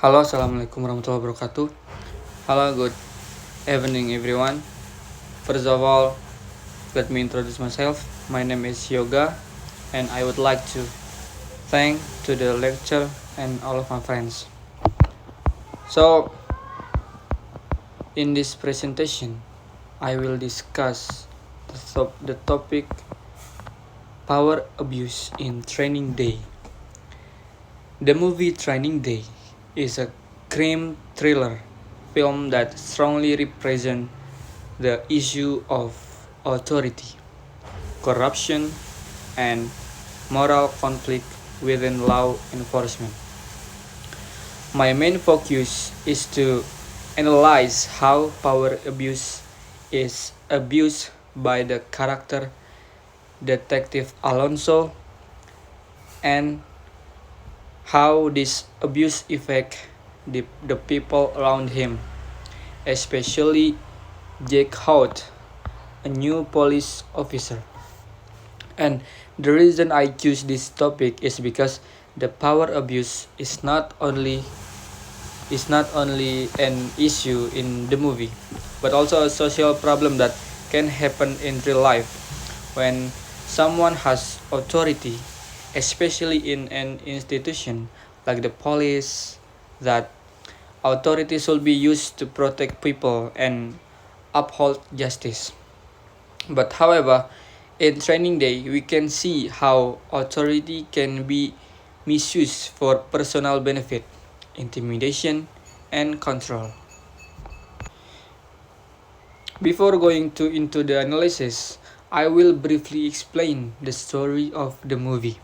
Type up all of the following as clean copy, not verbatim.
Halo, assalamualaikum warahmatullahi wabarakatuh. Hello, good evening, everyone. First of all, let me introduce myself. My name is Yoga, and I would like to thank to the lecture and all of my friends. So, in this presentation, I will discuss the topic power abuse in Training Day. The movie Training Day is a crime thriller film that strongly represents the issue of authority, corruption, and moral conflict within law enforcement. My main focus is to analyze how power abuse is abused by the character Detective Alonso and how this abuse affects the people around him, especially Jake Hout, a new police officer. And the reason I choose this topic is because the power abuse is not only an issue in the movie, but also a social problem that can happen in real life when someone has authority, especially in an institution like the police, that authority should be used to protect people and uphold justice. But however, in Training Day, we can see how authority can be misused for personal benefit, intimidation, and control. Before going into the analysis, I will briefly explain the story of the movie.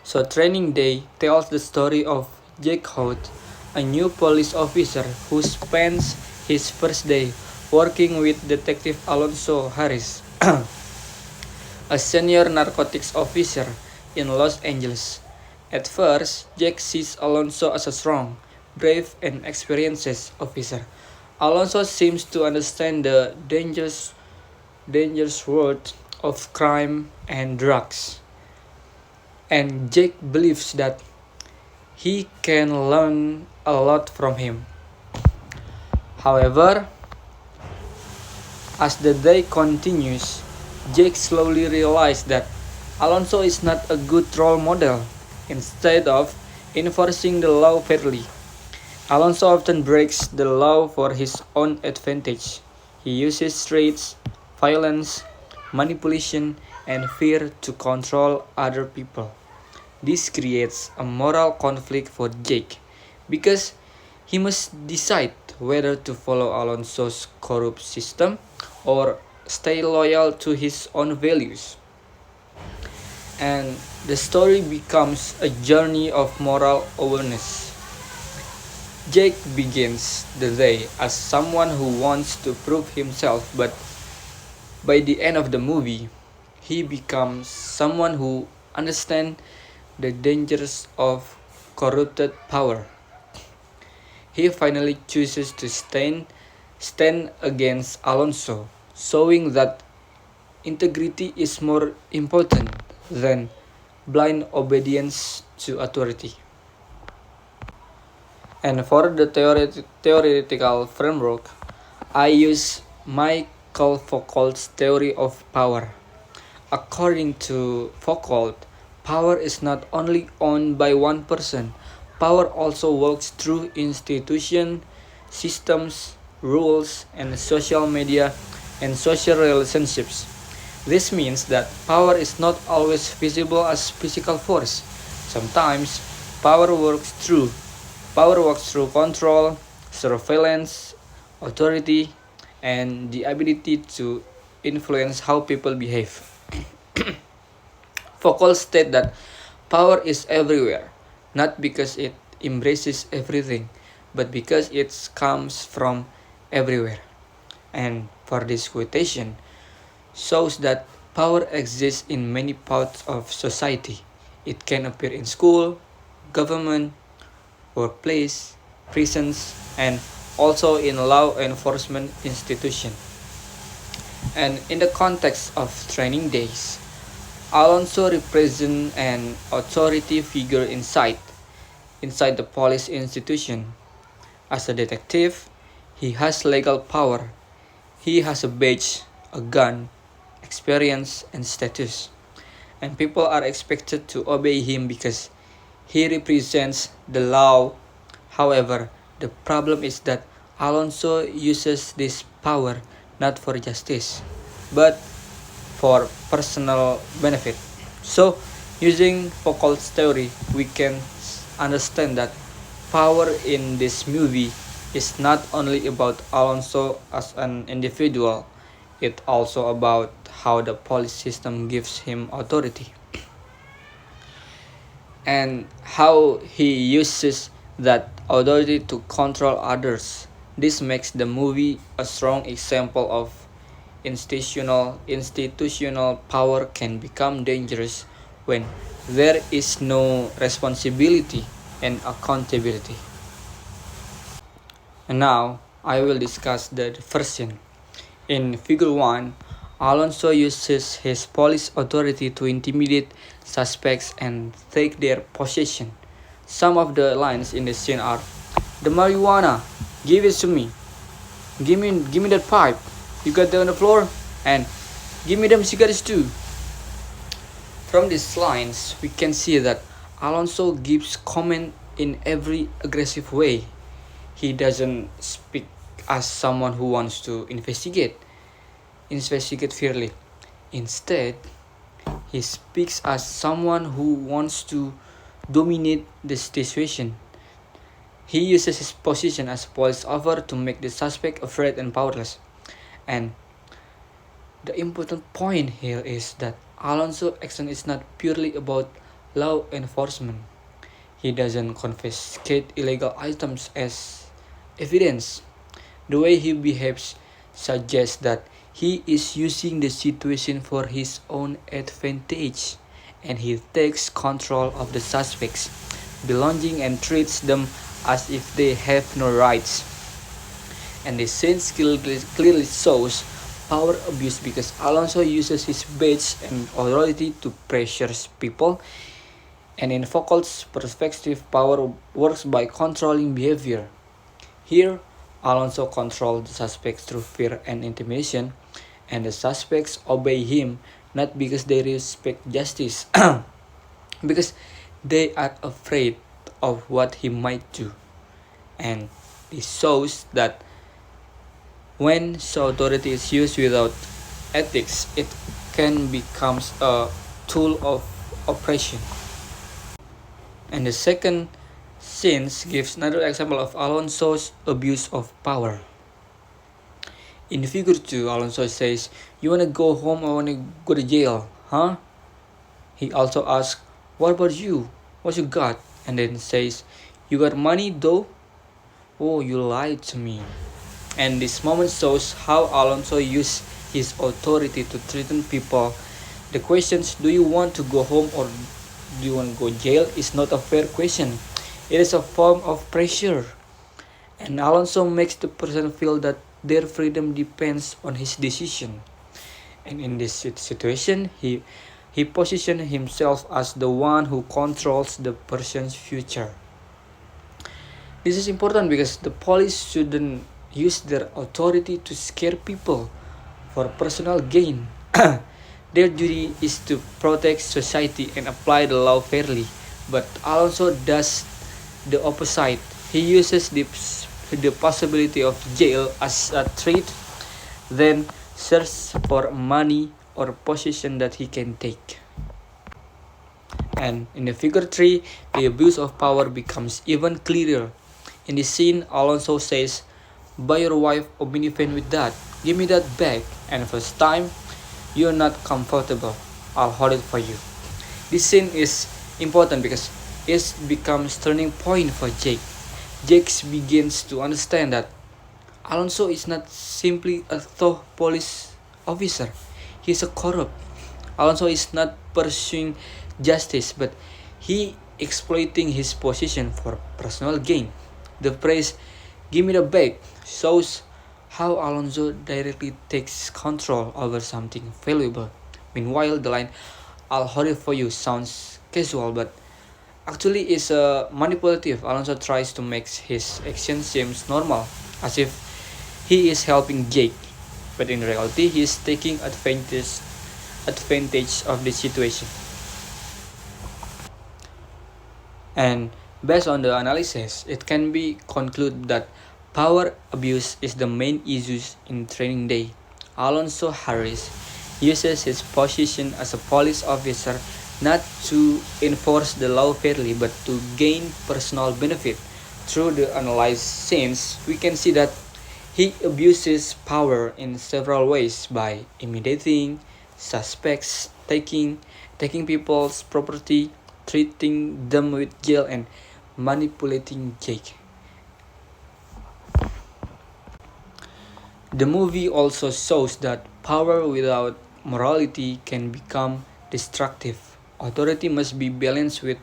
So, Training Day tells the story of Jake Hout, a new police officer who spends his first day working with Detective Alonso Harris, a senior narcotics officer in Los Angeles. At first, Jake sees Alonso as a strong, brave, and experienced officer. Alonso seems to understand the dangerous world of crime and drugs, and Jake believes that he can learn a lot from him. However, as the day continues, Jake slowly realizes that Alonso is not a good role model. Instead of enforcing the law fairly, Alonso often breaks the law for his own advantage. He uses threats, violence, manipulation, and fear to control other people. This creates a moral conflict for Jake because he must decide whether to follow Alonso's corrupt system or stay loyal to his own values. And the story becomes a journey of moral awareness. Jake begins the day as someone who wants to prove himself, but by the end of the movie, he becomes someone who understands the dangers of corrupted power. He finally chooses to stand against Alonso, showing that integrity is more important than blind obedience to authority. And for the theoretical framework, I use Michael Foucault's theory of power. According to Foucault, power is not only owned by one person, power also works through institutions, systems, rules, and social media and social relationships. This means that power is not always visible as physical force. Sometimes power works through power works through control, surveillance, authority, and the ability to influence how people behave. Foucault stated that power is everywhere, not because it embraces everything, but because it comes from everywhere. And for this quotation, shows that power exists in many parts of society. It can appear in school, government, workplace, prisons, and also in law enforcement institutions. And in the context of training days, Alonso represents an authority figure inside. inside the police institution. As a detective, he has legal power. He has a badge, a gun, experience, and status. And people are expected to obey him because he represents the law. However, the problem is that Alonso uses this power not for justice, but for personal benefit. So, using Foucault's theory, we can understand that power in this movie is not only about Alonso as an individual, it's also about how the police system gives him authority and how he uses that authority to control others. This makes the movie a strong example of institutional power can become dangerous when there is no responsibility and accountability. And now I will discuss the first scene. In figure 1, Alonso uses his police authority to intimidate suspects and take their possession. Some of the lines in the scene are, "The marijuana, give it to me. Give me that pipe. You got that on the floor? And give me them cigarettes too." From these lines, we can see that Alonso gives comment in every aggressive way. He doesn't speak as someone who wants to investigate fairly. Instead, he speaks as someone who wants to dominate the situation. He uses his position as a police officer to make the suspect afraid and powerless. And the important point here is that Alonso's action is not purely about law enforcement. He doesn't confiscate illegal items as evidence. The way he behaves suggests that he is using the situation for his own advantage, and he takes control of the suspects' belongings and treats them as if they have no rights. And the scene clearly shows power abuse because Alonso uses his badge and authority to pressure people. And in Foucault's perspective, power works by controlling behavior. Here, Alonso controls the suspects through fear and intimidation, and the suspects obey him not because they respect justice, because they are afraid of what he might do. And this shows that when so authority is used without ethics, it can become a tool of oppression. And the second scene gives another example of Alonso's abuse of power. In figure 2, Alonso says, "You wanna go home or wanna go to jail, huh?" He also asks, "What about you? What you got?" And then says, "You got money though? Oh, you lied to me." And this moment shows how Alonso used his authority to threaten people. The questions, "Do you want to go home or do you want to go jail?" is not a fair question. It is a form of pressure. And Alonso makes the person feel that their freedom depends on his decision. And in this situation, he positions himself as the one who controls the person's future. This is important because the police shouldn't use their authority to scare people for personal gain. Their duty is to protect society and apply the law fairly. But Alonso does the opposite. He uses the possibility of jail as a threat, then searches for money or position that he can take. And in the figure 3, the abuse of power becomes even clearer. In this scene, Alonso says, "Buy your wife a minivan with that. Give me that bag. And first time, you're not comfortable. I'll hold it for you." This scene is important because it becomes turning point for Jake. Jake begins to understand that Alonso is not simply a tough police officer. He's a corrupt. Alonso is not pursuing justice, but he exploiting his position for personal gain. The phrase, "give me the bag," shows how Alonso directly takes control over something valuable. Meanwhile, the line, "I'll hold it for you," sounds casual, but actually is manipulative. Alonso tries to make his action seems normal, as if he is helping Jake, but in reality he is taking advantage of the situation. And based on the analysis, it can be concluded that power abuse is the main issue in Training Day. Alonso Harris uses his position as a police officer not to enforce the law fairly but to gain personal benefit. Through the analyzed scenes, we can see that he abuses power in several ways by intimidating suspects, taking people's property, treating them with jail, and manipulating Jake. The movie also shows that power without morality can become destructive. Authority must be balanced with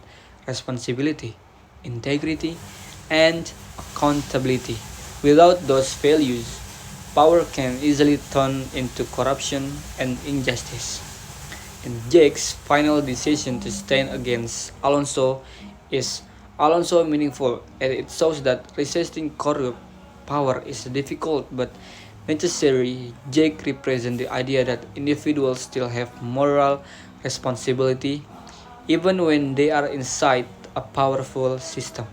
responsibility, integrity, and accountability. Without those values, power can easily turn into corruption and injustice. And Jake's final decision to stand against Alonso is Alonso meaningful, and it shows that resisting corrupt power is difficult but necessary. Jake represents the idea that individuals still have moral responsibility even when they are inside a powerful system.